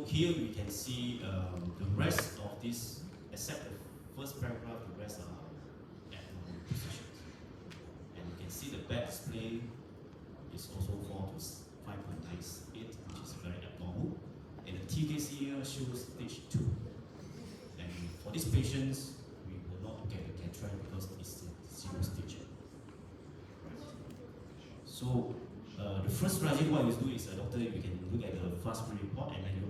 here we can see the rest of this, except the first paragraph, the rest are at normal positions. And you can see the back display is also 4 to 5.98, which is very abnormal. And the TKC here shows stage 2. And for these patients, we will not look at the cataract because it's a 0 stage. So the first strategy what you do is, doctor, you can look at the fast report, and then you,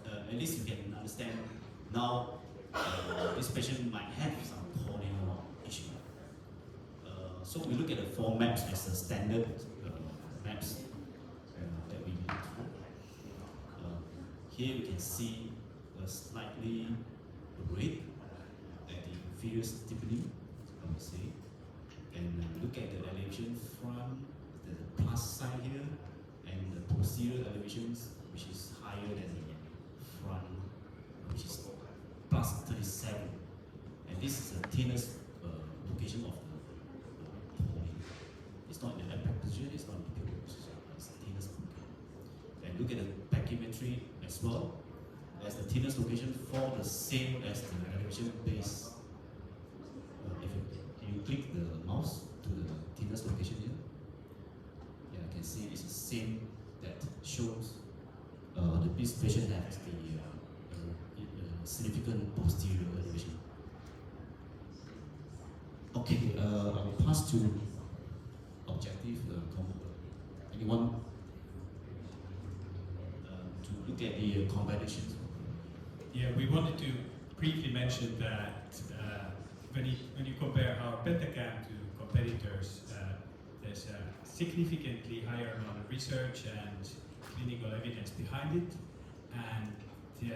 at least you can understand now this patient might have some corneal issue. So we look at the 4 maps as a standard maps that we look for. Here we can see a slightly red at the inferior stippling, I would say. And look at the elevation from the plus side here, and the posterior elevations, which is higher than the front, which is plus 37. And this is the thinnest location of the cornea. It's not in the apex position, it's not in the pupil position, it's the thinnest location. And look at the pachymetry as well, as the thinnest location for the same as the elevation base. If you click the mouse to the thinnest location here, yeah, you can see it's the same that shows this patient has the significant posterior elevation. Okay, I will pass to objective anyone to look at the combinations. Yeah, we wanted to briefly mention that when you compare our Pentacam to competitors, there's a significantly higher amount of research and clinical evidence behind it, and the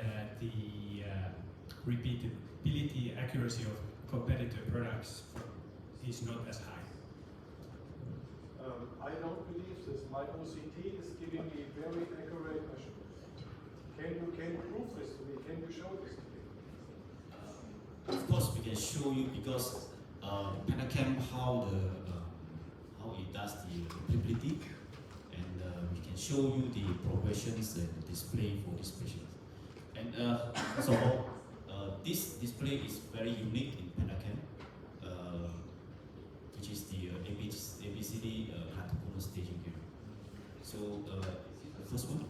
repeatability, accuracy of competitor products is not as high. I don't believe this. My OCT is giving me very accurate measurements. Can you prove this to me? Can you show this to me? Of course, we can show you because Pentacam how it does the repeatability, and we can show you the progressions and display for this patient. And first of all, this display is very unique in Pentacam, which is the ABCD catacomb staging here. So the first one,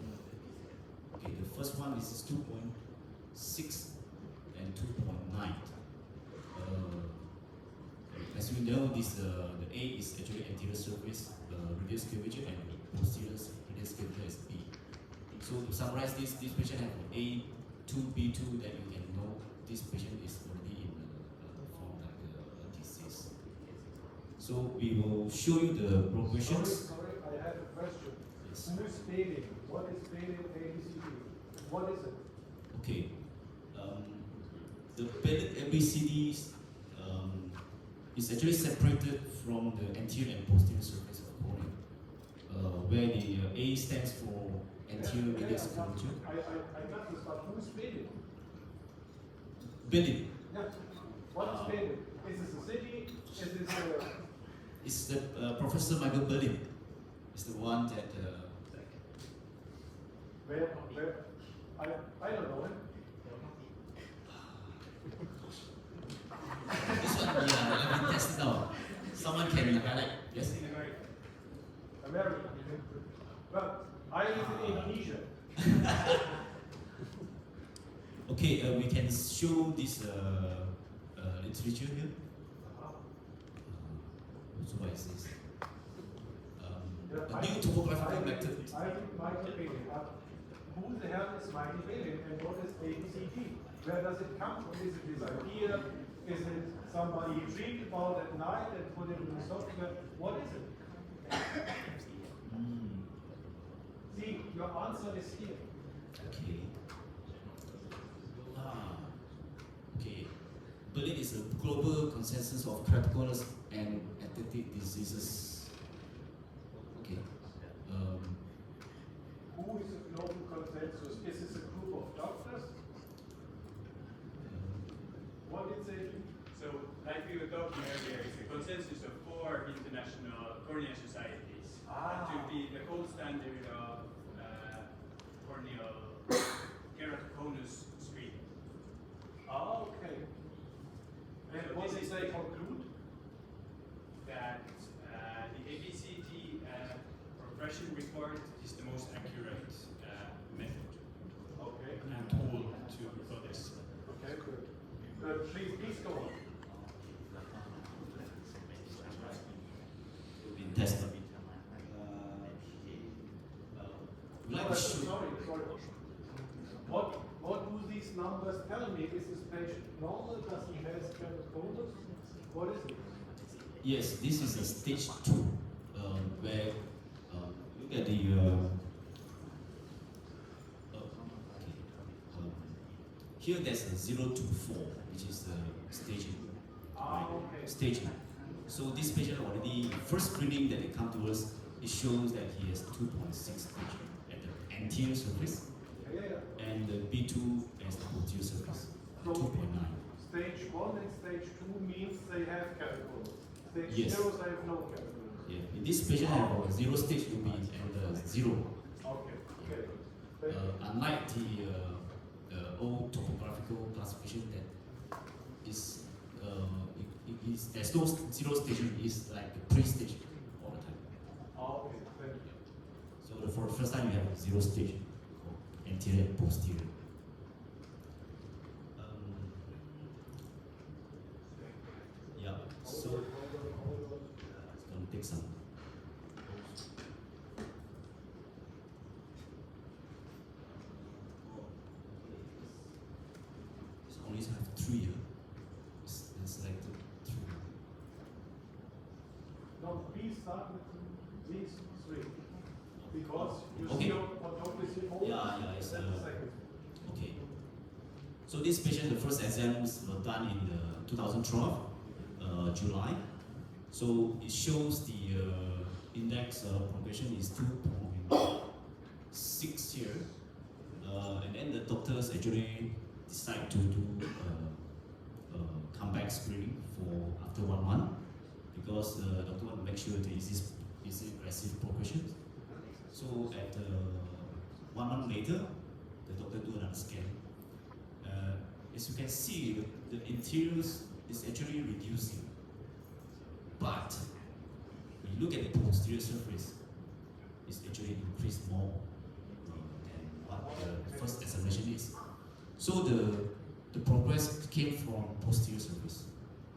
okay, the first one is 2.6 and 2.9. As you know, this the A is actually anterior surface radius curvature, and posterior radius curvature is B. So to summarize this patient has A2, B2, that you can know this patient is already in the form like the disease. So we will show you the progressions. Sorry, I have a question. Yes. Who is failing? What is failing ABCD? What is it? Okay. The Bennett ABCD is actually separated from the anterior and posterior surface of the cornea, where the A stands for anterior radius curvature. I got this, but who is failing? Bennett Yeah. What is failing? Is this a city? Is this a... is the Professor Michael Berlin. Is the one that Where? I don't know him. this one, yeah, let me test it out. Someone can highlight. Yes. America. Well, I live in Indonesia. Okay, we can show this literature here. So what is this? A new topographical method. I think Michael Palin. Who the hell is Michael Palin and what is ABCD? Where does it come from? Is it his idea? Is it somebody he dreamed about at night and put it in the software? What is it? See, your answer is here. Okay. Okay. Berlin is a global consensus of keratoconus and aesthetic diseases. Okay. Who is a global consensus? Is this a group of doctors? What did they do? So, like we were talking earlier, it's a consensus of 4 international cornea societies to be the gold standard of corneal they conclude? That the ABCD progression report is the most accurate method Okay. and tool for this. Okay, good. Please go on. Been tested. We'd like to show. Sorry. What do these numbers tell me? Is this patient normal? Does he have keratoconus? What is it? Yes, this is a stage 2, where look at the here there's a 0 to 4, which is the staging. Okay. Staging. So this patient already first screening that they come to us, it shows that he has 2.6 stage at the anterior surface, Yeah. and the B2 as the posterior surface, So 2.9. stage 1 and stage 2 means they have keratoconus. Stage Yes. 0 they have no keratoconus. Yeah, in this patient have a 0 stage will be at 0. Okay. Thank you. Unlike the old topographical classification that is, there's no 0 station, it's like the pre-stage all the time. Okay. Thank you. So for the first time you have 0 stage, anterior and posterior. Yeah, so it's gonna take some. So only have 3 here. It's selected 3. Now, please start with these 3. Because you Okay. see what don't you see more? Yeah, it's, That's the second. Okay. So this patient, the first exams were done in 2012, July. So it shows the index progression is 2.6 here. And then the doctors actually decide to do comeback screening for after 1 month, because the doctor want to make sure there is aggressive progression. So at 1 month later, the doctor do another scan. As you can see, the interiors is actually reducing. But when you look at the posterior surface, it's actually increased more than what the first examination is. So the progress came from posterior surface.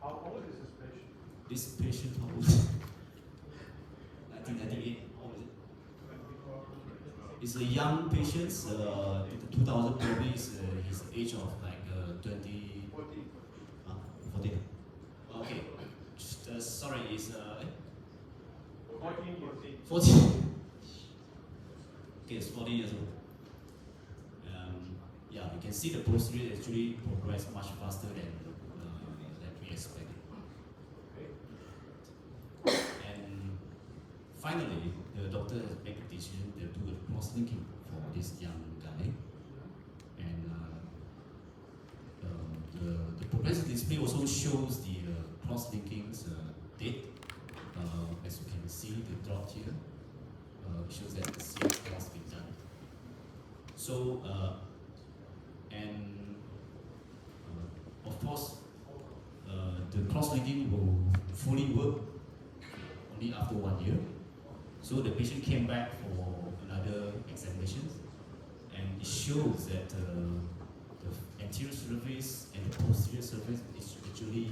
How old is this patient? This patient, how old? 1998. How old is it? It's a young patient. 2000 probably is his age of like 20. 14. 14. Okay. Sorry, it's 14 years. 14. Okay, it's 14 years old. Yeah, you can see the posterior actually progress much faster than we expected. And finally, the doctor has made a decision to do a cross-linking for this young guy. And the progressive display also shows the cross-linkings date. As you can see, the dot here shows that the CX has been done. So, of course, the cross-linking will fully work only after 1 year. So the patient came back for another examination, and it shows that the anterior surface and the posterior surface is actually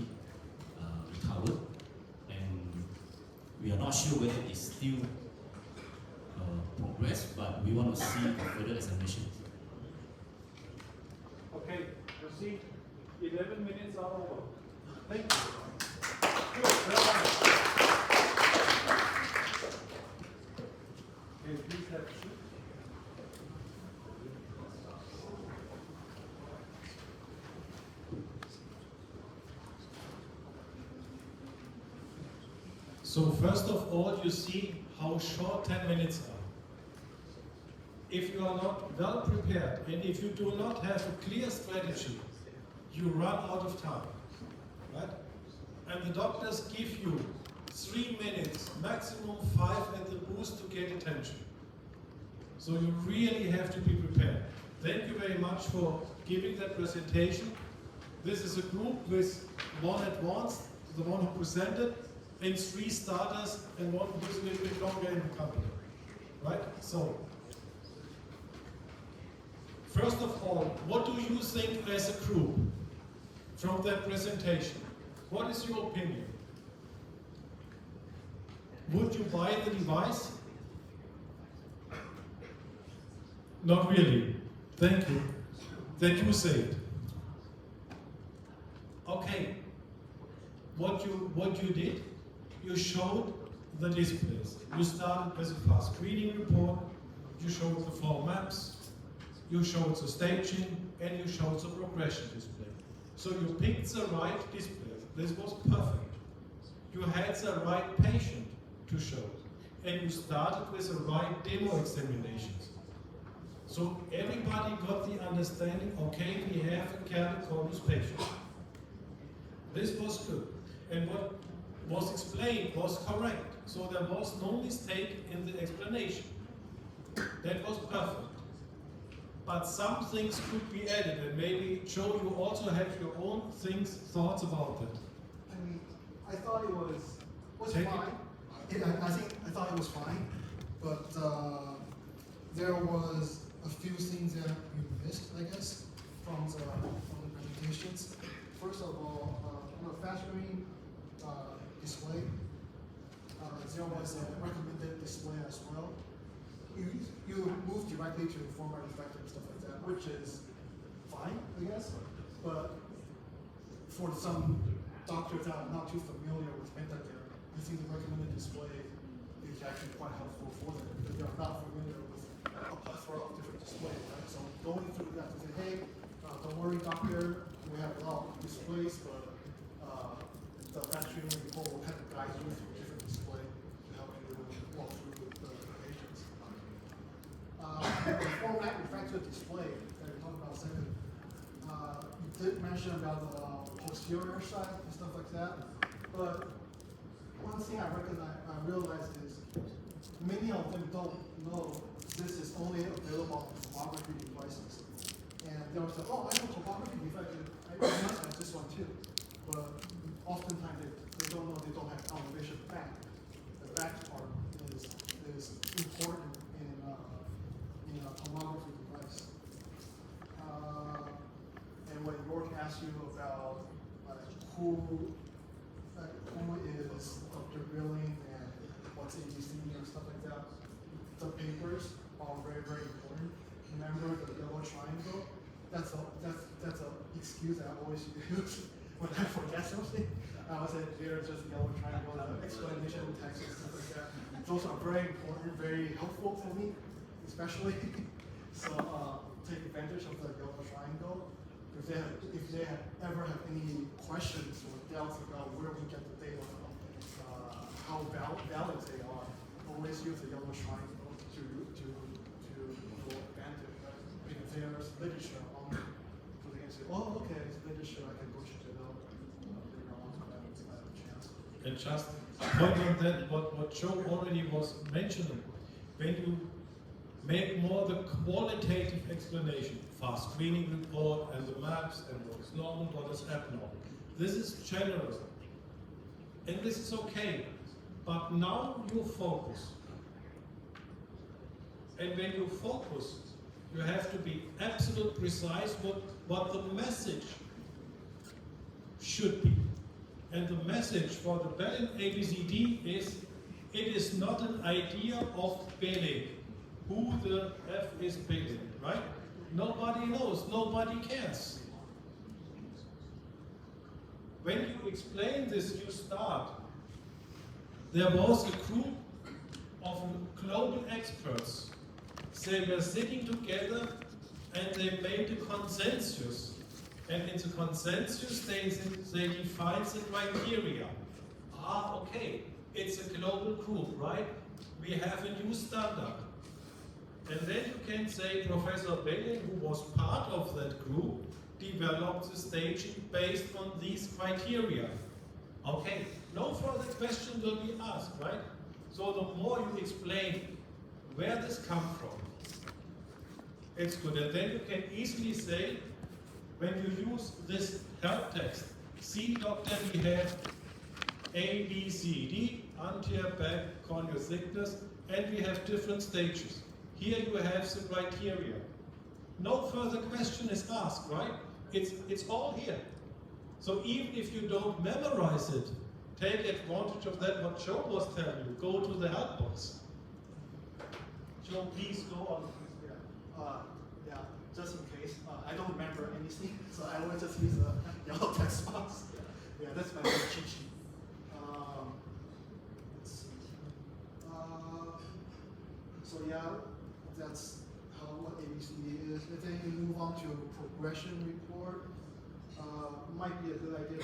recovered, and we are not sure whether it's still progress, but we want to see further examinations. Okay, you see, 11 minutes are over. Thank you. Good, well done. Can you please have a seat? So first of all, you see how short 10 minutes are. If you are not well prepared and if you do not have a clear strategy, you run out of time, right? And the doctors give you 3 minutes, maximum 5 at the boost to get attention. So you really have to be prepared. Thank you very much for giving that presentation. This is a group with 1 advanced the one who presented, and 3 starters, and one who's a little bit longer in the company. Right? So, first of all, what do you think as a group from that presentation? What is your opinion? Would you buy the device? Not really. Thank you. That you say it. Okay. What you did, you showed the displays. You started with a fast screening report, you showed the 4 maps, you showed the staging, and you showed the progression display. So you picked the right display. This was perfect. You had the right patient to show, and you started with the right demo examinations. So everybody got the understanding, okay, we have a keratoconus patient. This was good. And what was explained was correct. So there was no mistake in the explanation. That was perfect. But some things could be added, and maybe, Joe, you also have your own thoughts about that. I mean, I thought it was Take it. fine. I thought it was fine, but there was a few things that you missed, I guess, from the presentations. First of all, on the fast screen display, there was a recommended display as well. You move directly to format effector and stuff like that, which is fine, I guess. But for some doctors that are not too familiar with Pentacare, I think the recommended display is actually quite helpful for them because they're not familiar with a plethora of different displays, right? So going through that to say, hey, don't worry, doctor, we have a lot of displays, but the battery report will kind of guide you through different display to help you walk through the patients. The format reflector display that we talked about a second, you did mention about the posterior side and stuff like that, but one thing I realized is many of them don't know this is only available on tomography devices. And they'll say, oh, I know tomography device, I must have this one too. But oftentimes they don't know they don't have elevation back. The back part is important in a tomography device. And when York asked you about who is Dr. Billing and what's ABC and stuff like that, the papers are very, very important. Remember the yellow triangle? That's a excuse I always use when I forget something. I would say there's just yellow triangle, explanation text and stuff like that. Those are very important, very helpful for me, especially. So take advantage of the yellow triangle. If they ever have any questions or doubts about where we get the data from, how valid they are, always use the yellow triangle to your advantage. Right? Because there's literature on it, so they can say, oh, okay, it's literature, I can go check it out later on when I have a chance. And just point on that, what Joe already was mentioning, when you make more the qualitative explanation, fast screening report and the maps and what is normal, what is abnormal. This is general. And this is okay. But now you focus. And when you focus, you have to be absolutely precise what the message should be. And the message for the Berlin ABCD is, it is not an idea of Berlin. Who the F is Berlin, right? Nobody knows, nobody cares. When you explain this, you start. There was a group of global experts. They were sitting together and they made a consensus. And in the consensus, they defined the criteria. Okay, it's a global group, right? We have a new standard. And then you can say Professor Berlin, who was part of that group, developed the staging based on these criteria. Okay, no further question will be asked, right? So the more you explain where this comes from, it's good. And then you can easily say, when you use this help text, see, doctor, we have A, B, C, D, anterior, back, corneal thickness, and we have different stages. Here you have the criteria. No further question is asked, right? It's all here. So even if you don't memorize it, take advantage of that, what Joe was telling you. Go to the help box. Joe, please go on. Yeah, just in case. I don't remember anything, so I will just use a yellow text box. Yeah, that's my cheat sheet. Let's see. So yeah, that's what ABCD is. And then you move on to a progression report. Might be a good idea.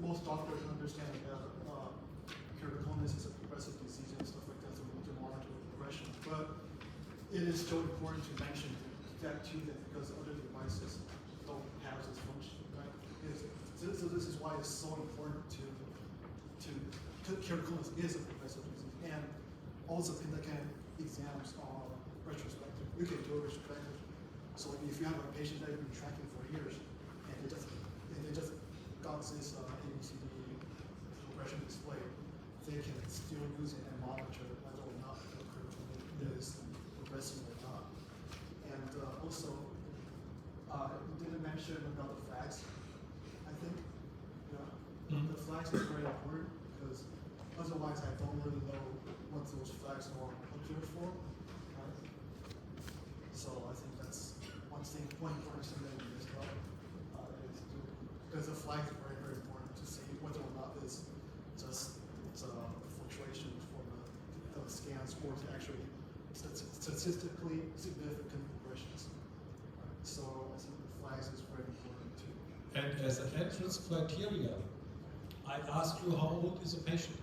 Most doctors understand that keratoconus is a progressive disease and stuff like that, so we need to monitor the progression. But it is still important to mention that too, because other devices don't have this function, right? So this is why it's so important to keratoconus is a progressive disease, and also Pentacam exams are retrospective. You can do a retrospective. So if you have a patient that you've been tracking for years, and they just got this ABCD progression display, they can still use it and monitor whether or not the keratoconus is progressing or not. And also, you didn't mention about the flags. I think the flags is very important because otherwise I don't really know what those flags are here for. Right? So I think that's one important thing that we missed out. Because the flag is very, very important to see whether or not it's just fluctuation for the scans or to actually statistically significant progressions. Right? So I think the flags is very important too. And as an entrance criteria, I ask you how old is a patient.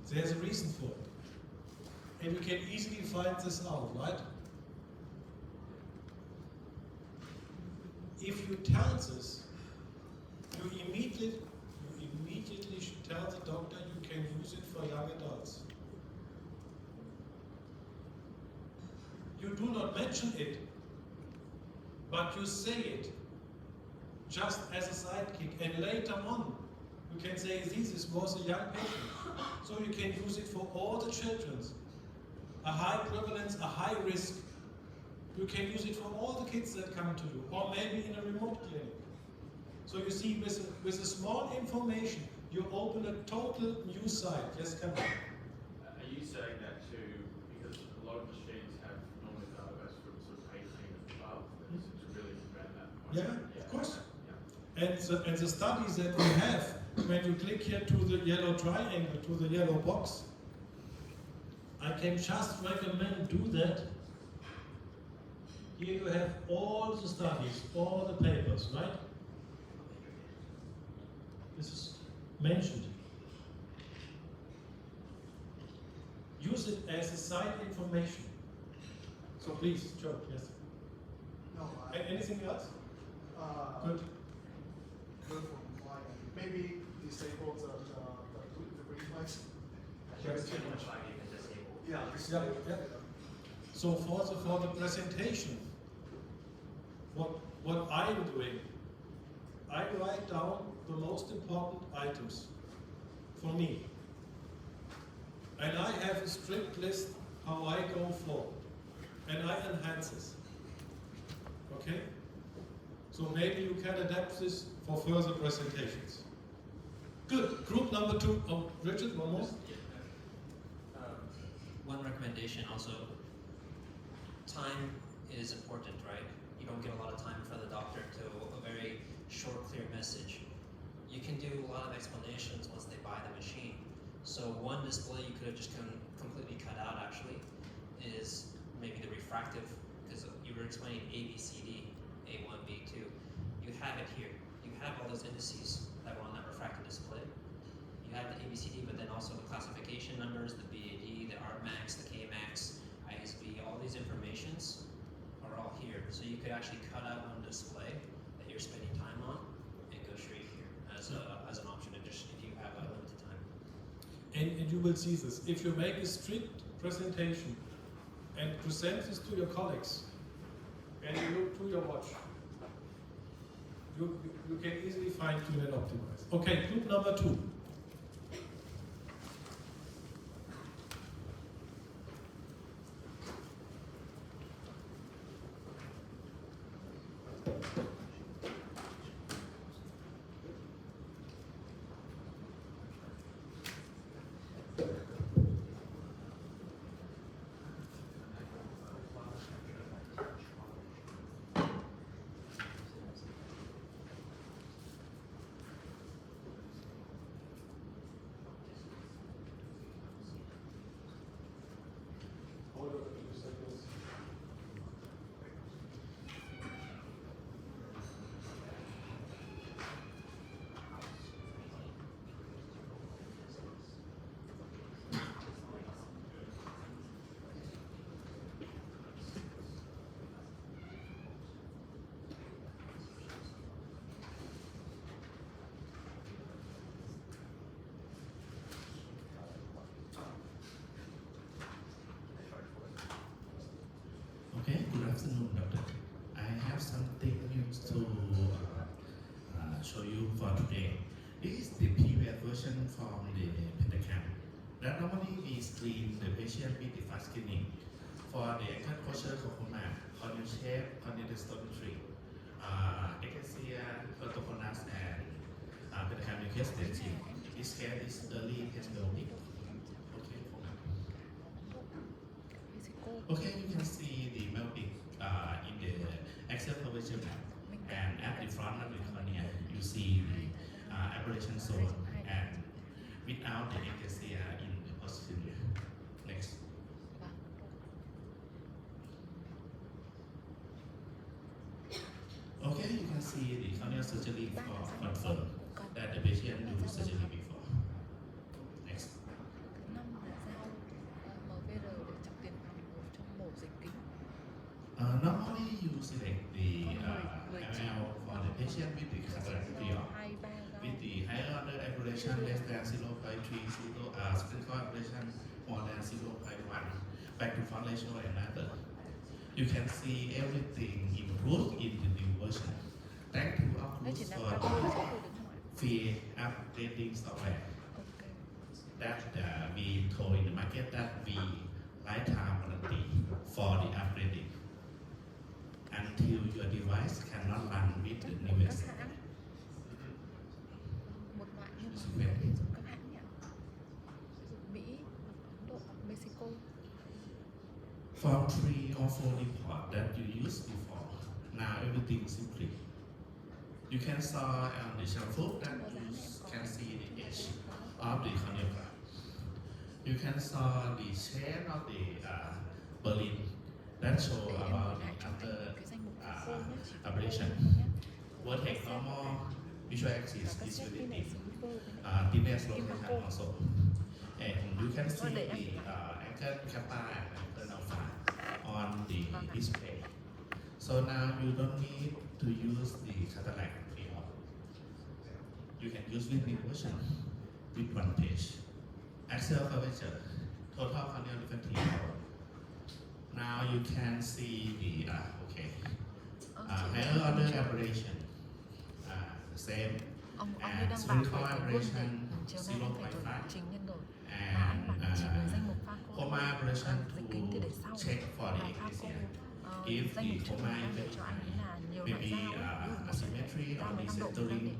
There's a reason for it. And we can easily find this out, right? If you tell this, you immediately should tell the doctor you can use it for young adults. You do not mention it, but you say it just as a sidekick, and later on you can say this was a young patient, so you can use it for all the children. A high prevalence, a high risk. You can use it for all the kids that come to you, or maybe in a remote clinic. So you see, with a small information, you open a total new site. Yes, come on. Are you saying that too, because a lot of machines have normally database from sort of 18 and above, to really prevent that? Yeah, of course. Yeah. And the studies that we have, when you click here to the yellow triangle, to the yellow box, I can just recommend do that. Here you have all the studies, all the papers, right? This is mentioned. Use it as a side information. So please, Joe, yes. No, Anything else? Good. Good for compliance. Maybe disable the green flags. Yes. Yeah. Yeah. So for the presentation, what I'm doing, I write down the most important items for me. And I have a strict list how I go forward. And I enhance this. Okay? So maybe you can adapt this for further presentations. Good. Group number 2. Oh, Richard, one more? One recommendation also, time is important, right? You don't get a lot of time in front of the doctor to a very short, clear message. You can do a lot of explanations once they buy the machine. So one display you could have just completely cut out actually is maybe the refractive, because you were explaining A, B, C, D, A1, B2. You have it here. You have all those indices that were on that refractive display. You have the ABCD, but then also the classification numbers, the BAD, the ARTMAX, the KMAX, ISB, all these informations are all here. So you could actually cut out one display that you're spending time on and go straight here as an option, if you have a limited time. And you will see this. If you make a strict presentation and present this to your colleagues, and you look to your watch, you can easily fine-tune and optimize. Okay, group number 2. for today. This is the previous version from the Pentacam. That normally we screen the patient with the fast screening for the ankle posture glaucoma, corneal shape, corneal dystometry, ectasia, keratoconus, and Pentacam nucleus staging. This case is early testimony. Okay, you can see the melting in the axial curvature map, and at the front of the cornea, you see the aberration zone, and without the ectasia in the posterior. Next. Okay, you can see the corneal surgery for confirm that the patient do surgery before. Next. Normally you select the ML for the patient with the cataract with the higher order aberration less than 0.30, spherical aberration more than 0.1, back to front ratio another. You can see everything improved in the new version. Thank you Oculus for the free updating software that we told in the market that we lifetime warranty for the upgrading until your device cannot run with the newest software. Một loại nhưng mà có thể dùng các hãng nhỉ? Sử dụng Mỹ, Ấn Độ, Mexico. From 3 or 4 report that you used before, now everything is simply. You can saw on the shampoo that you can see the edge of the corneal graft. You can saw the shade of the Berlin that show about the after ablation. Vertex normal visual axis is visibility. Thinness rotation also. And you can see the angle kappa and angle alpha on the display. So now you don't need to use the cataract field. You can use with version with one page. Axial curvature, total corneal refractive. Now you can see the higher order aberration, same, and spherical aberration 0.5, and coma aberration to check for the ectasia. If the coma maybe asymmetry or decentering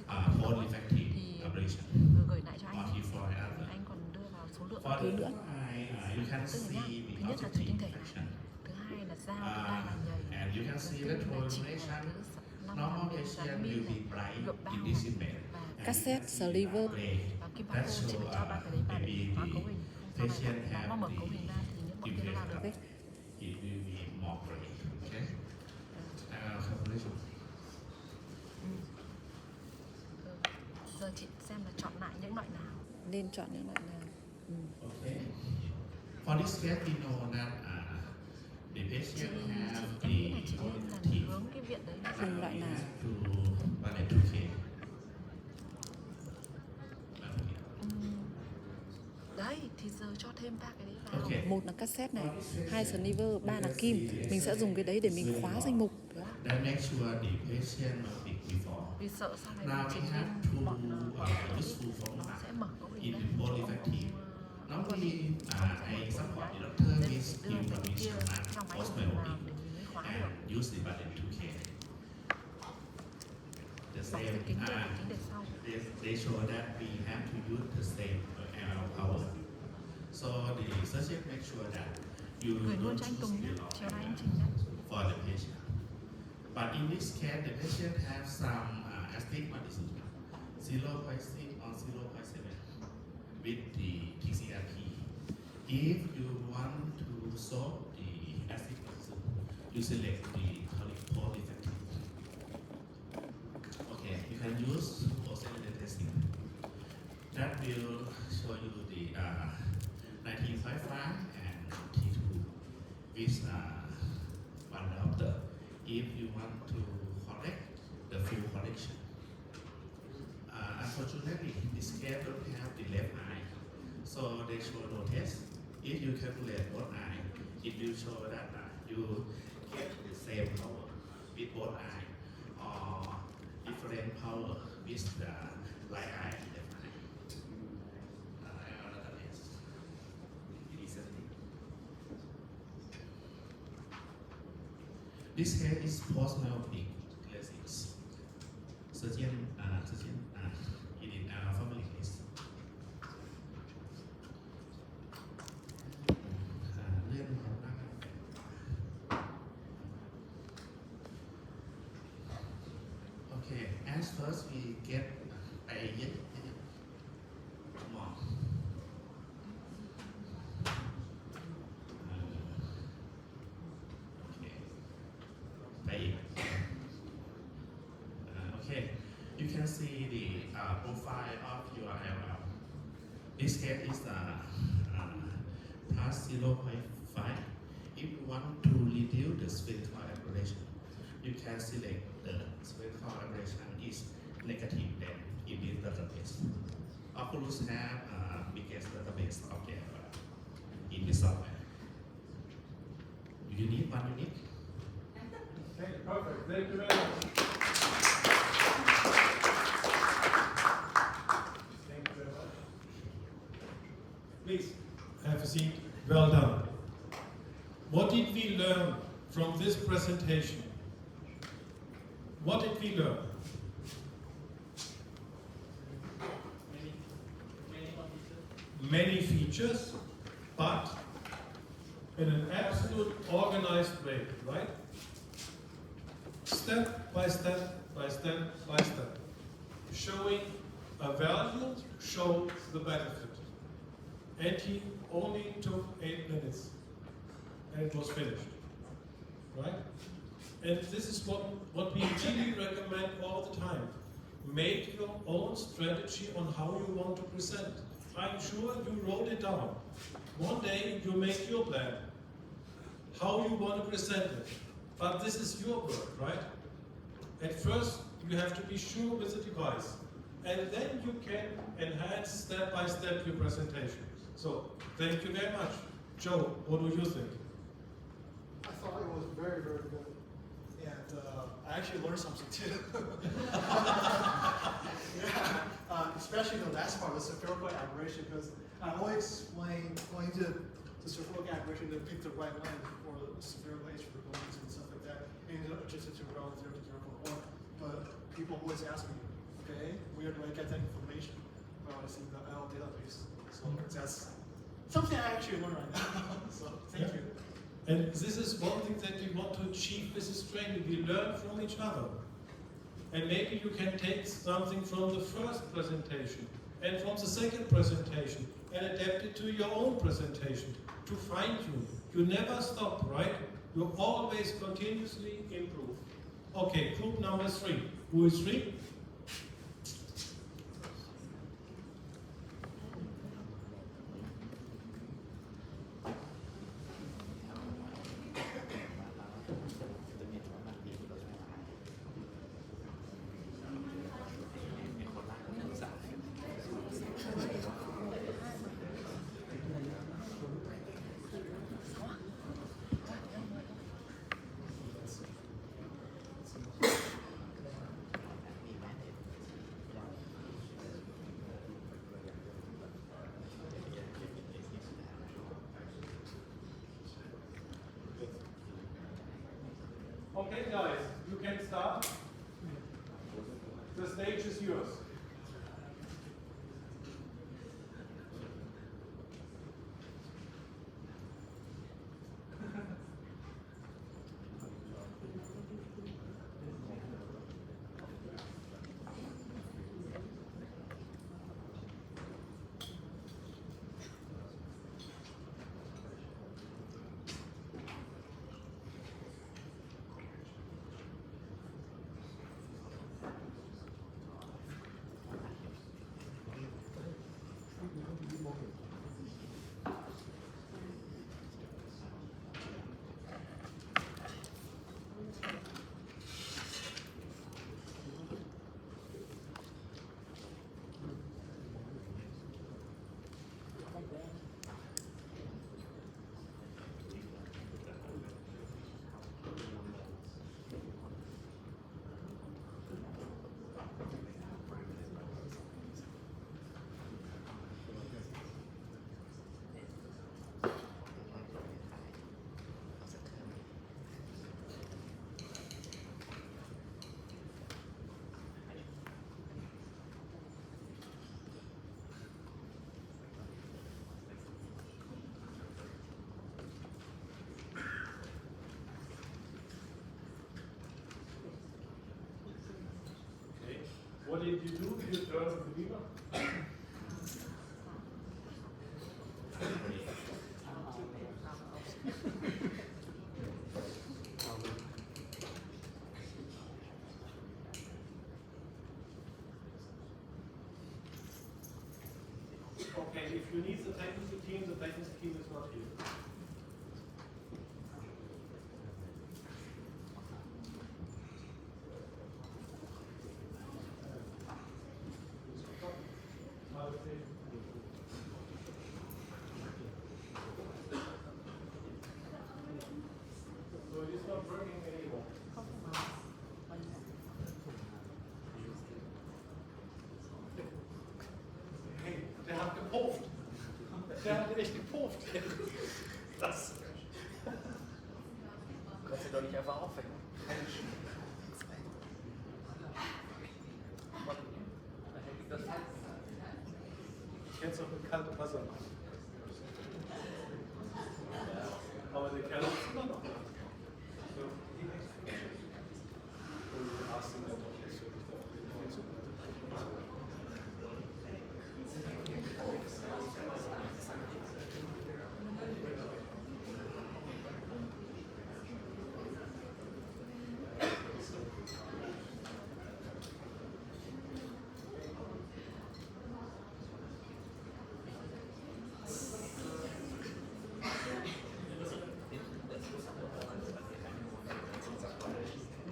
or whole refractive aberration Gửi lại cho or anh. T4 other. Anh còn đưa vào số lượng For thứ the nữa. you can Tức là nhá, see thứ the nhất là thủy tinh objective thể, fraction. thứ hai là dao, thứ ba là nhầy, And you can thứ see tư that là chỉ correlation là normal thứ Asian năm will là be bright gượng bao in this image. và Cassette, sliver. Kim That Paco chỉ show phải cho ba cái đấy vào maybe để hóa cấu the hình. Sau patient này nó have mở the cấu hình ra thì những bọn kia nó vào được. it will be more gray. Okay. Calculation. Giờ chị xem là chọn lại những loại nào. Nên chọn những loại nào. Okay. For this case, we know that the Chị patient em have nghĩ là chị the nên là teeth. hướng cái viện đấy. Dùng loại nào? To valid 2K. Đấy thì giờ cho thêm ba cái đấy vào. Okay. Một là cassette này, hai sliver, ba là kim. Mình sẽ dùng cái đấy để mình khóa danh mục. That makes sure the patient not big before. Vì sợ sau này Now mình we trình have lên to bọn useful nó formula sẽ mở cấu hình in ra. the polyfactive. Normally, I support the doctor with Đưa cái information kia and trong máy post vào biotic để mình mới khóa được. and use the button 2K. The Bọc same, cái kính để sau. they show that we have to use the same ML power. So the surgeon make sure that you Gửi luôn don't cho anh choose Tùng the nhé. wrong Chiều nay em ML trình nhé. for the patient. But in this case, the patient have some astigmatism, 0.6 or 0.7 with the TCRP. If you want to solve the astigmatism, you select the polyfactive. Okay, you can use oscillator testing. That will show you the 1955 and T2 with one doctor if you want to correct the full correction. Unfortunately, this case don't have the left eye, so they show no test. If you calculate both eye, it will show that you get the same power with both eye or different power with the light eye definitely. Another is recently. This hair is post-myoptic glasses. Surgeon in our family case. Okay, as first we get a more. Okay. Okay, you can see the profile of your LL. This case is plus 0.5. If you want to reduce the spherical aberration, you can select the spherical aberration is negative then in this database. Oculus have biggest database of the in the software. You need one unique. Okay, perfect. Thank you very much. Thank you very much. Please, have a seat. Well done. What did we learn from this presentation? What did we learn? Many features, but in an absolute organized way, right? Step by step by step by step. Showing a value, show the benefit. And he only took 8 minutes and it was finished, right? And this is what we really recommend all the time. Make your own strategy on how you want to present. I'm sure you wrote it down. One day you make your plan, how you want to present it. But this is your work, right? At first, you have to be sure with the device. And then you can enhance step by step your presentation. So, thank you very much. Joe, what do you think? I thought it was very, very good. And I actually learned something too. Yeah, especially the last part, the spherical aberration, because I always explain the spherical aberration to pick the right lens for the spherical hyperbolics and stuff like that, and adjust it to relative to 0.1. But people always ask me, okay, where do I get that information? Well, it's in the L database. So that's something I actually learned right now. So thank you. And this is one thing that we want to achieve with this training. We learn from each other. And maybe you can take something from the first presentation and from the second presentation and adapt it to your own presentation to fine tune. You never stop, right? You always continuously improve. Okay, group number 3. Who is 3? Okay, guys, you can start. The stage is yours. What did you do? Did you turn the believer? Okay, if you need the technical team is not here. So it is not working anymore. Hey, der hat gepufft. Der hat echt gepufft. Das. Kannst du doch nicht einfach aufhängen. Jetzt noch mit kaltem Wasser machen. Aber der Kerl ist immer noch da. So. Und du hast ihn dann doch nicht wirklich da.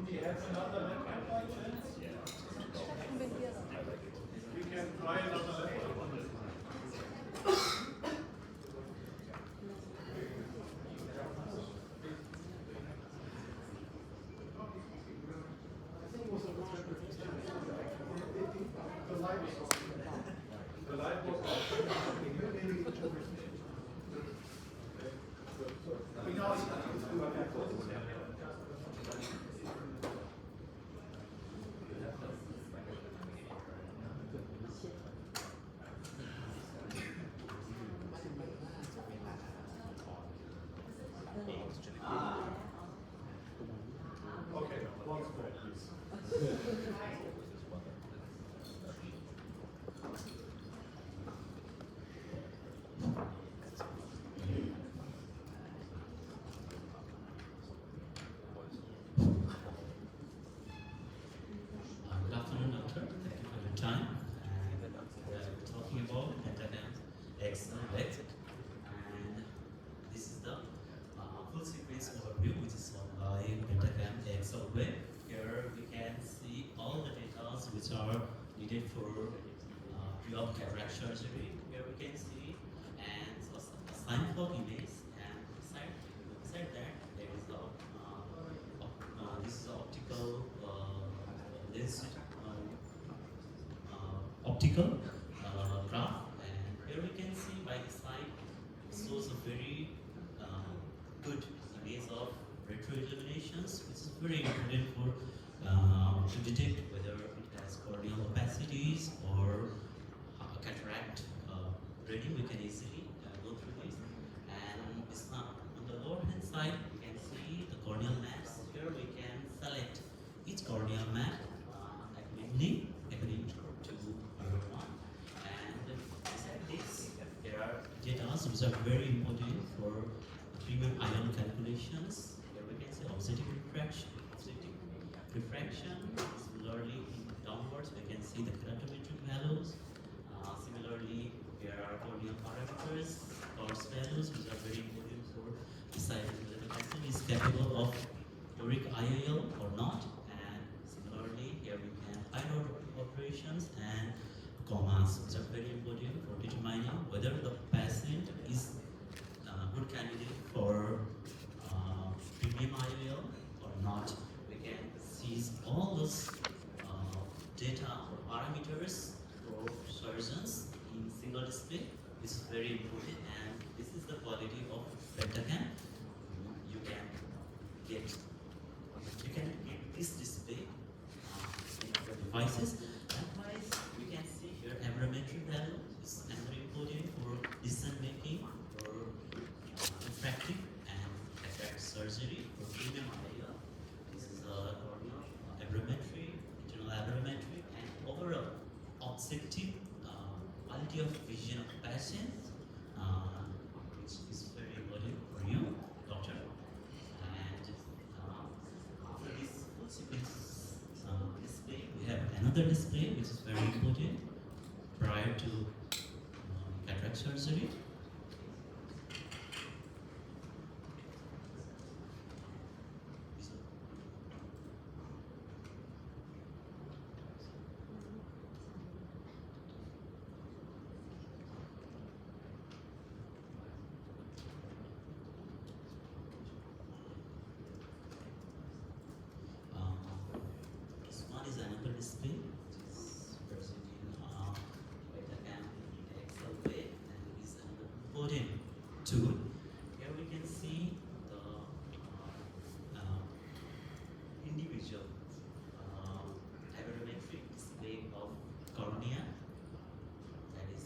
Do you have another laptop by chance? We can try another laptop. I think it was a the light was off. The light was off. We know it's okay, one square, please. Good afternoon, doctor. Thank you for your time. And we're talking about Pentagram X-ray. And this is the full sequence overview, which is on by Pentagram X-ray. Here we can see all the data which are needed for pre-op cataract surgery. Here we can see and a sign for image, and beside that there is the this is the optical lens optical graph, and here we can see by the side it shows a very good image of retroilluminations, which is very important for to detect whether it has corneal opacities or cataract reading. We can easily go through this, and it's not on the lower hand side we can see the corneal maps. Here we can select each corneal map according to one, and beside this there are data which are very important for premium ion calculations. Here we can see obsessive refraction. Similarly, downwards we can see the keratometric values. Similarly, there are corneal parameters, Gauss values, which are very important for deciding whether the patient is capable of toric IOL or not. And similarly, here we can IOL operations and commas, which are very important for determining whether the patient is a good candidate for premium IOL or not. We can seize all those data or parameters for surgeons in single display. This is very important, and this is the quality of Pentacam. You can get this display in your devices. Likewise, we can see here aberrometry value is another important for decision making for refractive and cataract surgery for premium IOL. This is a corneal aberrometry, internal aberrometry, and overall objective quality of vision of patient, which is very important for you, doctor. And after this full sequence display, we have another display which is very important prior to cataract surgery. This one is another display, which is presenting Betacam Excel way, and it is another important tool. Here we can see the individual hyperometric display of cornea, that is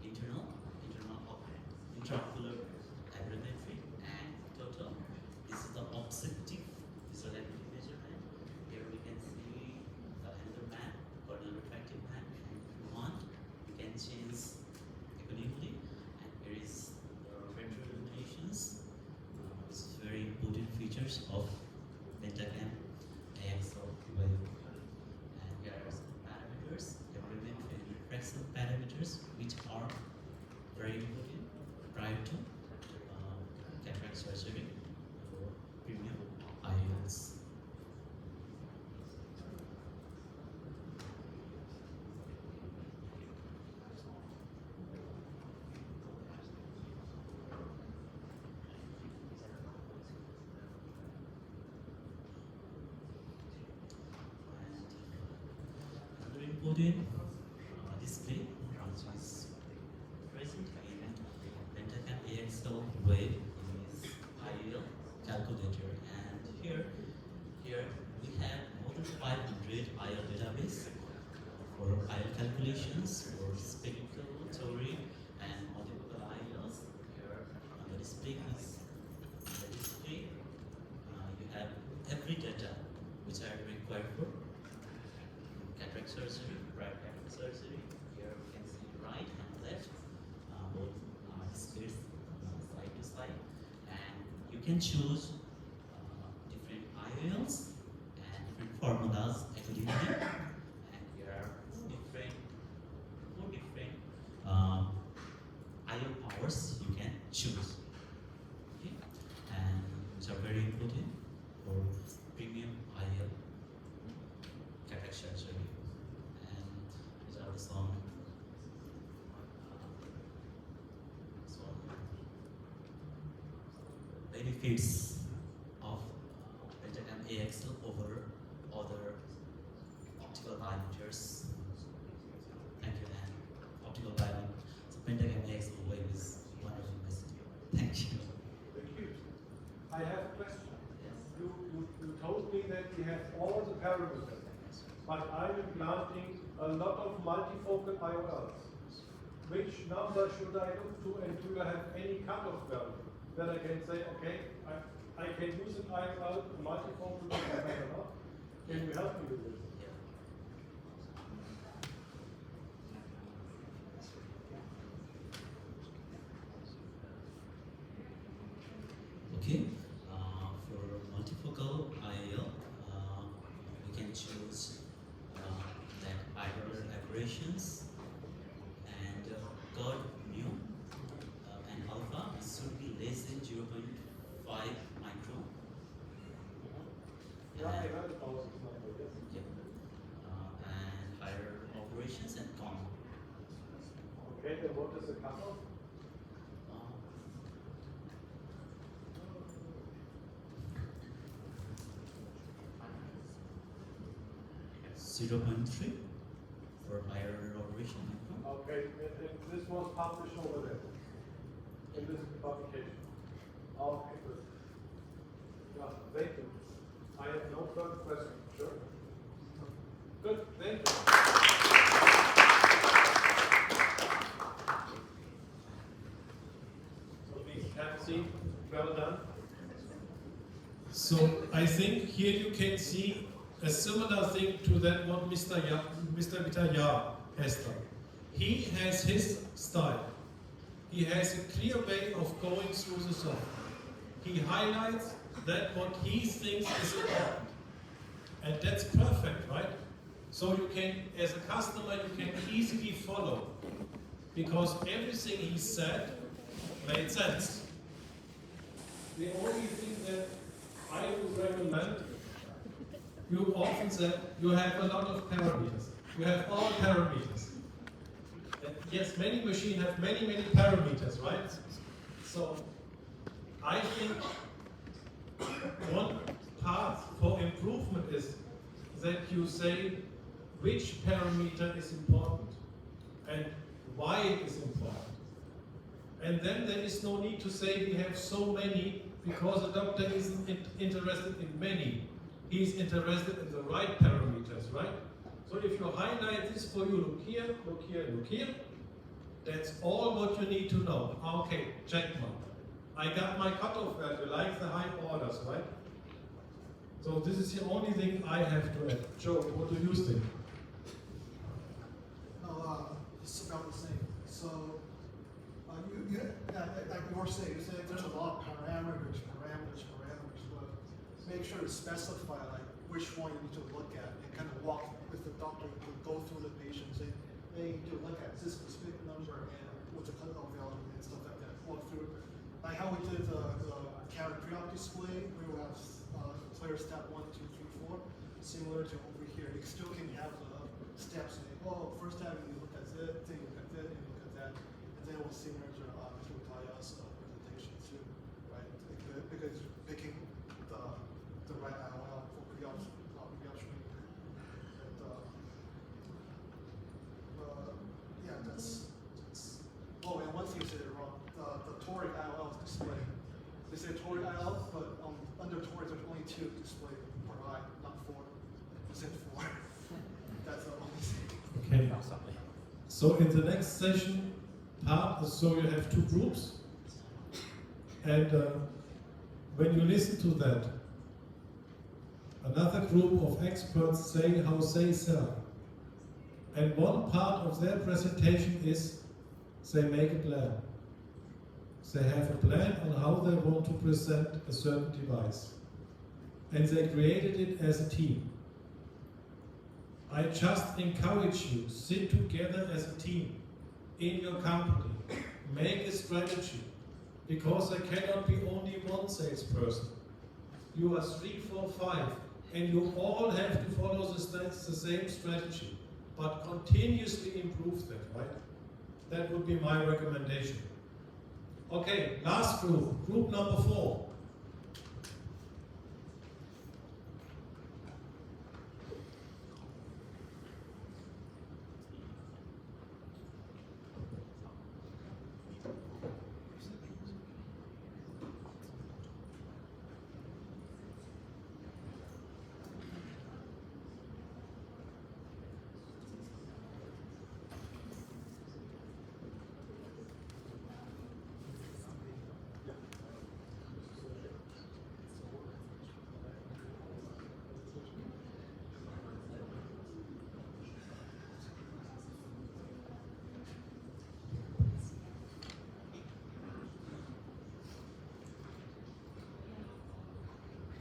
internal intraocular hyperometric, and total. This is the objective visual acuity measurement. Here we can see another map, corneal refractive map, and if you want, you can change accordingly. And here is the ventral illuminations, which is very important features of Betacam AXL wave. And here are some parameters, hyperometric and refraction parameters, which are very important prior to cataract surgery for premium IOLs. Another important display, which is present in Betacam AXL wave, is IOL calculator. And here we have more than 500 IOL database for IOL calculations for spherical, toric, and multiple IOLs. Here on the display you have every data which are required for cataract surgery, right cataract surgery. Here we can see right and left, both displays side to side, and you can choose different IOLs and different formulas accordingly. And here are four different IOL powers you can choose. Okay, and which are very important for premium IOL cataract surgery. And these are some benefits of Betacam AXL over other optical binoculars. Thank you, and optical binocular. So Betacam AXL wave is one of the best. Thank you. Thank you. I have a question. You told me that you have all the parameters, but I'm implanting a lot of multifocal IOLs. Which number should I look to, and do you have any cutoff value that I can say, okay, I can use an IOL, multifocal, whatever. Can you help me with this? Okay, for multifocal IOL, we can choose that iris aberrations and God mu and alpha should be less than 0.5 micron. Yeah, I heard about this number, yes. And higher operations and con. Okay, then what is the cutoff? 0.3 for higher operation. Okay, and this was published over there in this publication. Okay, good. Yeah, thank you. I have no further questions. Sure. Good, thank you. So please have a seat. Well done. So I think here you can see a similar thing to that what Mr. Vitaya Esther. He has his style. He has a clear way of going through the song. He highlights that what he thinks is important. And that's perfect, right? So you can, as a customer, you can easily follow. Because everything he said made sense. The only thing that I would recommend, you often said you have a lot of parameters. You have all parameters. And yes, many machines have many parameters, right? So I think one path for improvement is that you say which parameter is important and why it is important. And then there is no need to say we have so many, because the doctor isn't interested in many. He's interested in the right parameters, right? So if you highlight this for you, look here, look here, look here, that's all what you need to know. Okay, check mark. I got my cutoff value, like the high orders, right? So this is the only thing I have to add. Joe, what do you think? No, it's about the same. So, like you were saying, there's a lot of parameters, but make sure to specify like which one you need to look at and kind of walk with the doctor to go through the patient, say, hey, you need to look at this specific number and what's the cutoff value and stuff like that. Walk through, like how we did the carrot pre-op display, we will have clear step 1, 2, 3, 4, similar to over here. You still can have the steps. Oh, first time you look at it, then you look at it, and you look at that, and then it was similar to Mr. Taya's presentation too, right? Because you're picking the right IOL for pre-op screening. Yeah, that's. Oh, and one thing you said wrong. The toric IOL display. They say toric IOL, but under toric there's only 2 display per eye, not 4. They said 4. That's the only thing. Okay. So in the next session, so you have 2 groups, and when you listen to that, another group of experts say how they sell. And one part of their presentation is they make a plan. They have a plan on how they want to present a certain device. And they created it as a team. I just encourage you, sit together as a team in your company, make a strategy, because there cannot be only one salesperson. You are 3, 4, 5, and you all have to follow the same strategy, but continuously improve that, right? That would be my recommendation. Okay, last group, group number 4.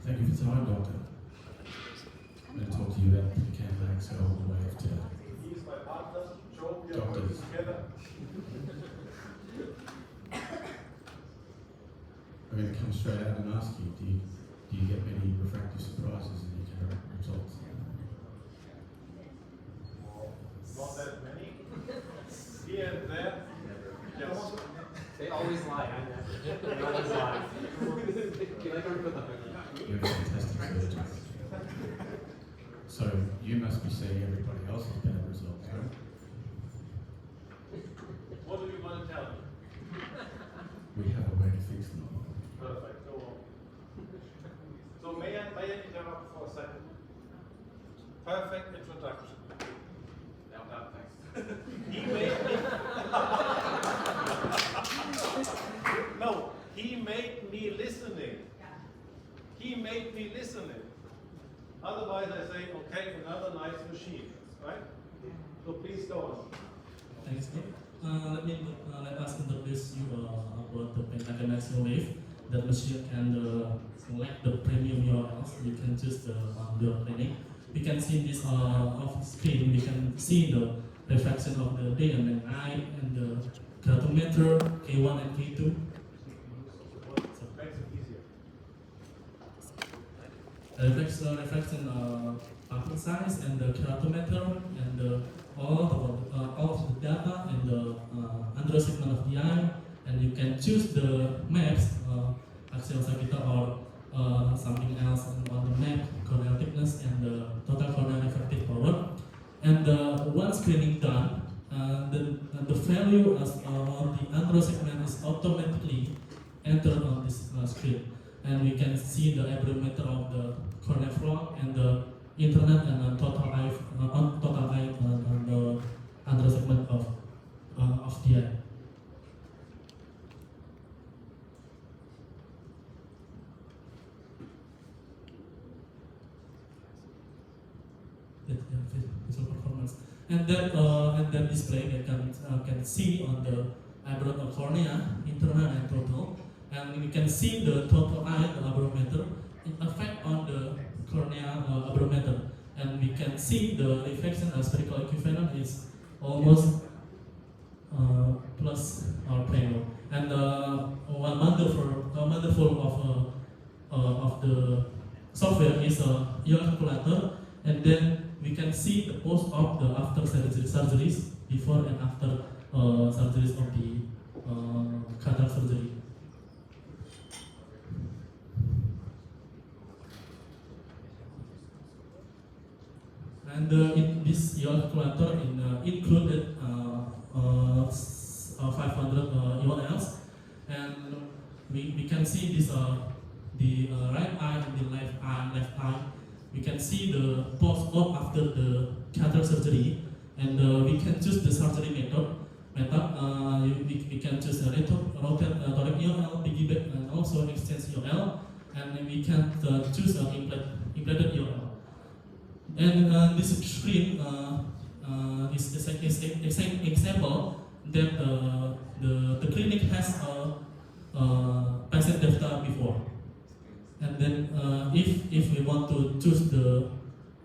Thank you for your time, Doctor. I'm going to talk to you about Canva Excel all the way up to He is my partner, Joe, we are Doctors. working together. I'm going to come straight out and ask you, do you get many refractive surprises in your current results? Not that many. Here and there. Yes. They always lie, I never. They always lie. You're a fantastic surgeon. So you must be seeing everybody else's bad results, right? What do you want to tell me? We have a way to fix them. Perfect, go on. So may I interrupt for a second? Perfect introduction. Now done, thanks. He made me. No, he made me listening. He made me listening. Otherwise, I say, okay, another nice machine, right? So please go. so on. Thanks. Let us introduce you about the Pentagon Axial Wave. That machine can select the premium URLs. You can choose the your clinic. We can see this off screen. We can see the reflection of the day and the night and the keratometer K1 and K2. Makes it easier. Reflection pupil size and the keratometer and all of the data and the under segment of the eye, and you can choose the maps, axial sagital or something else on the map, corneal thickness and the total corneal refractive power. And once screening done, the value on the under segment is automatically entered on this screen, and we can see the aberrometer of the cornea flow and the internet and total eye on the under segment of the eye. Visual performance, and that display that can see on the aberrant cornea, internal and total, and we can see the total eye, the aberrometer, effect on the cornea aberrometer, and we can see the reflection spherical equivalent is almost plus or plano. And one wonderful of the software is your calculator, and then we can see the post-op, the after surgeries, before and after surgeries of the cataract surgery. And in this your calculator included 500 URLs, and we can see this the right eye and the left eye. We can see the post-op after the cataract surgery, and we can choose the surgery method. We can choose a rotate toric URL, piggyback, and also extend URL, and we can choose an implanted URL. And this screen is an example that the clinic has a patient data before. And then if we want to choose the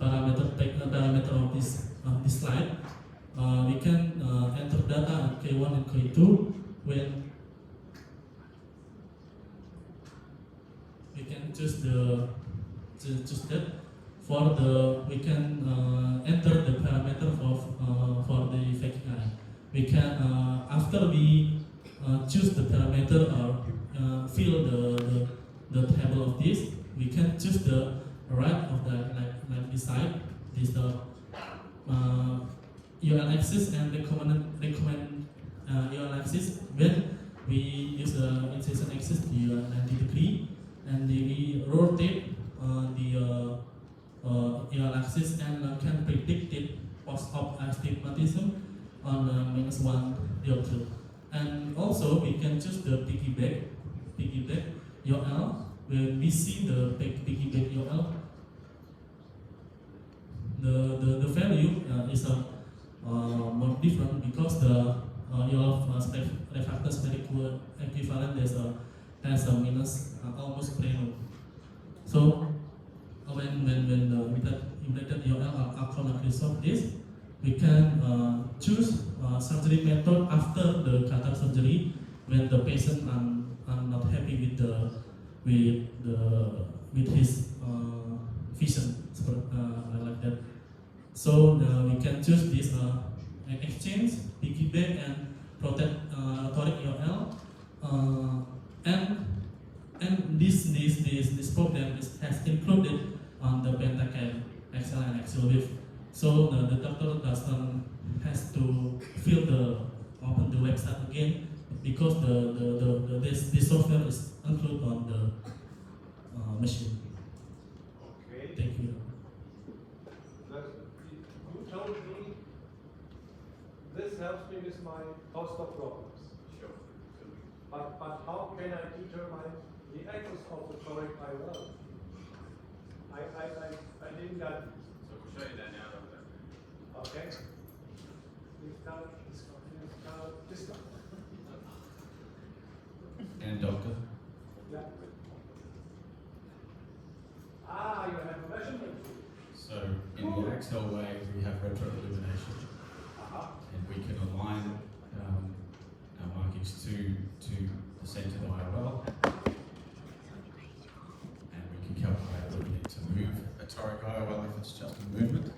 parameter of this slide, we can enter data in K1 and K2 when we can choose that. We can enter the parameter for the fake eye. We can after we choose the parameter or fill the table of this, we can choose the right of the like this side. This the UL axis and recommend UL axis. When we use the incision axis to 90 degree, and we rotate the UL axis and can predict it post-op astigmatism on -1 diopter. And also we can choose the piggyback UL. When we see the piggyback UL, the value is more different because the UL refractor spherical equivalent has a minus almost plano. So when the implanted UL are chronically solve this, we can choose surgery method after the cataract surgery when the patient are not happy with his vision, like that. So we can choose this exchange, piggyback, and protect toric UL, and this program has included on the Pentacam XL and Axial Wave. So the doctor doesn't has to open the website again because this software is included on the machine. Okay. Thank you. You told me this helps me with my post-op problems. Sure. But how can I determine the axis of the toric IOL? I didn't get it. So we'll show you that now, Doctor. Okay. And doctor? Yeah. Ah, you have a measurement. So in the Excel way, we have retroillumination, and we can align our markings to the centre of the IOL, and we can calculate whether we need to move a toric IOL if it's just a movement,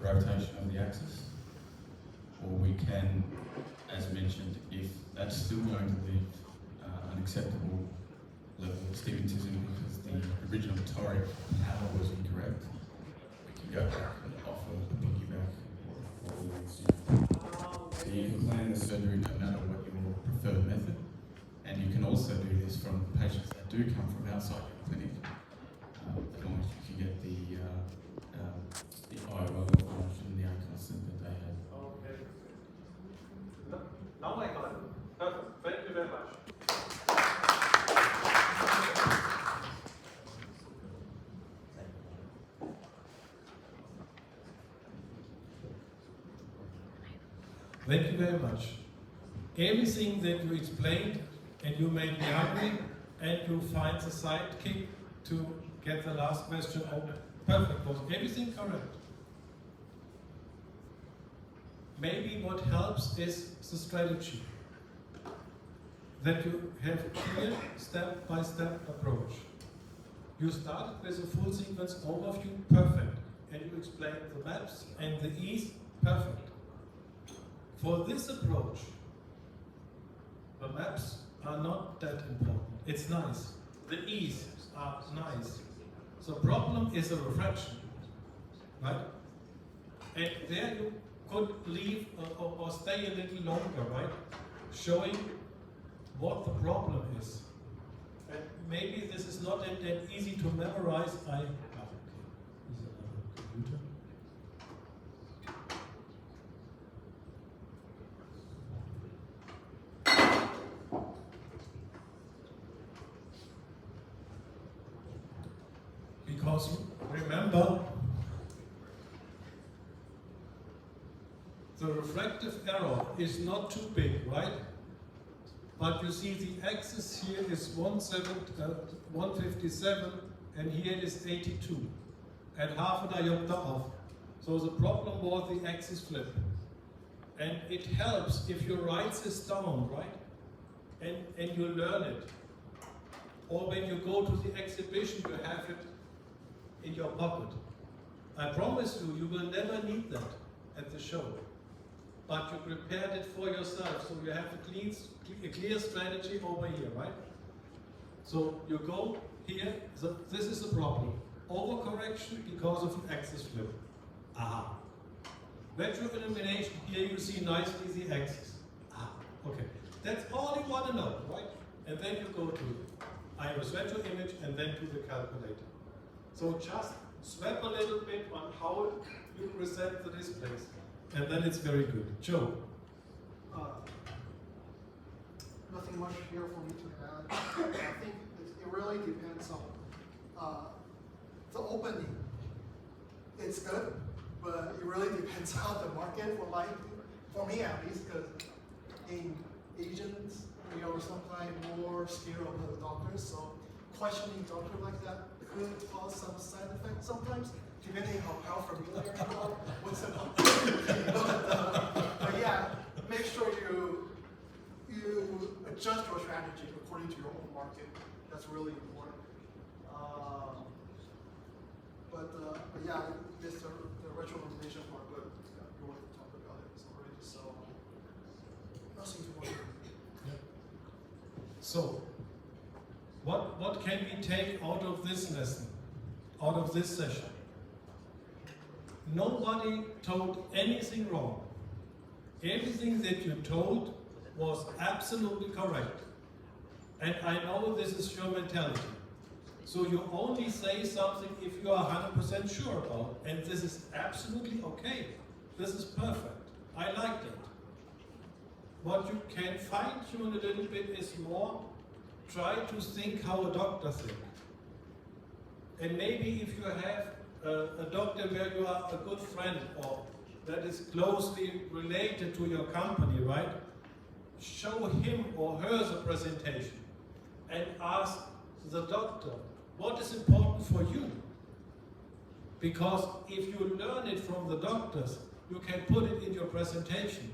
a rotation of the axis, or we can, as mentioned, if that's still going to leave an acceptable level of astigmatism because the original toric power was incorrect, we can go back and offer a piggyback or so you can plan the surgery no matter what your preferred method, and you can also do this from patients that do come from outside your clinic, as long as you can get the IOL information and the outcome that they have. Okay. Now I got it. Perfect. Thank you very much. Thank you very much. Everything that you explained, and you made me hungry, and you find the sidekick to get the last question over. Perfect. Was everything correct? Maybe what helps is the strategy. That you have a clear step-by-step approach. You started with a full sequence overview, perfect. And you explained the maps and the ease, perfect. For this approach, the maps are not that important. It's nice. The ease are nice. The problem is the refraction, right? And there you could leave or stay a little longer, right? Showing what the problem is. And maybe this is not that easy to memorize. Computer. Because remember, the refractive error is not too big, right? But you see the axis here is 157 and here it is 82 and half a diopter off. So the problem was the axis flip. And it helps if you write this down, right? And you learn it. Or when you go to the exhibition, you have it in your pocket. I promise you, you will never need that at the show. But you prepared it for yourself, so you have a clear strategy over here, right? So you go here, so this is the problem. Overcorrection because of an axis flip. Aha. Retroillumination, here you see nicely the axis. Ah, okay. That's all you want to know, right? And then you go to iris retro image and then to the calculator. So just swap a little bit on how you present the displays. And then it's very good. Joe? Nothing much here for me to add. I think it really depends on the opening. It's good, but it really depends on the market for me at least, because in Asians, we are sometimes more scared of the doctors, so questioning doctor like that could cause some side effects sometimes, depending on how familiar you are with the doctor. But yeah, make sure you adjust your strategy according to your own market. That's really important. But yeah, the retroillumination are good. Yeah, you want to talk about it already, so nothing to worry. So, what can we take out of this lesson, out of this session? Nobody told anything wrong. Everything that you told was absolutely correct. And I know this is your mentality. So you only say something if you are 100% sure about it. And this is absolutely okay. This is perfect. I like that. What you can fine-tune a little bit is more, try to think how a doctor thinks. And maybe if you have a doctor where you are a good friend or that is closely related to your company, right? Show him or her the presentation and ask the doctor, what is important for you? Because if you learn it from the doctors, you can put it in your presentation.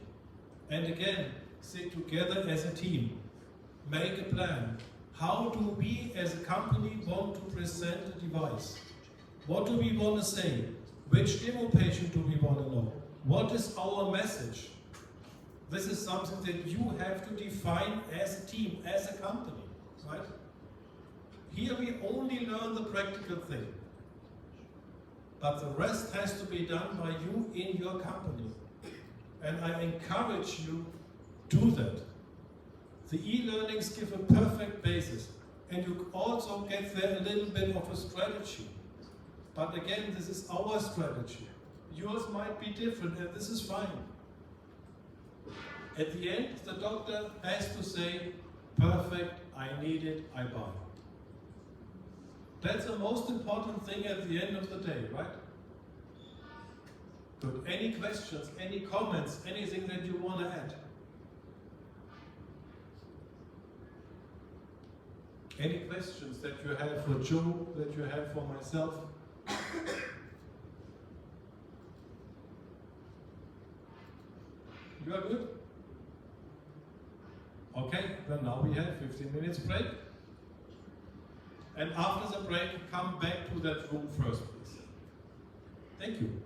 And again, sit together as a team. Make a plan. How do we as a company want to present a device? What do we want to say? Which demo patient do we want to know? What is our message? This is something that you have to define as a team, as a company, right? Here we only learn the practical thing. But the rest has to be done by you in your company. And I encourage you to do that. The e-learnings give a perfect basis. And you also get there a little bit of a strategy. But again, this is our strategy. Yours might be different, and this is fine. At the end, the doctor has to say, perfect, I need it, I buy. That's the most important thing at the end of the day, right? Good. Any questions, any comments, anything that you want to add? Any questions that you have for Joe, that you have for myself? You are good? Okay, then now we have 15 minutes break. And after the break, come back to that room first, please. Thank you.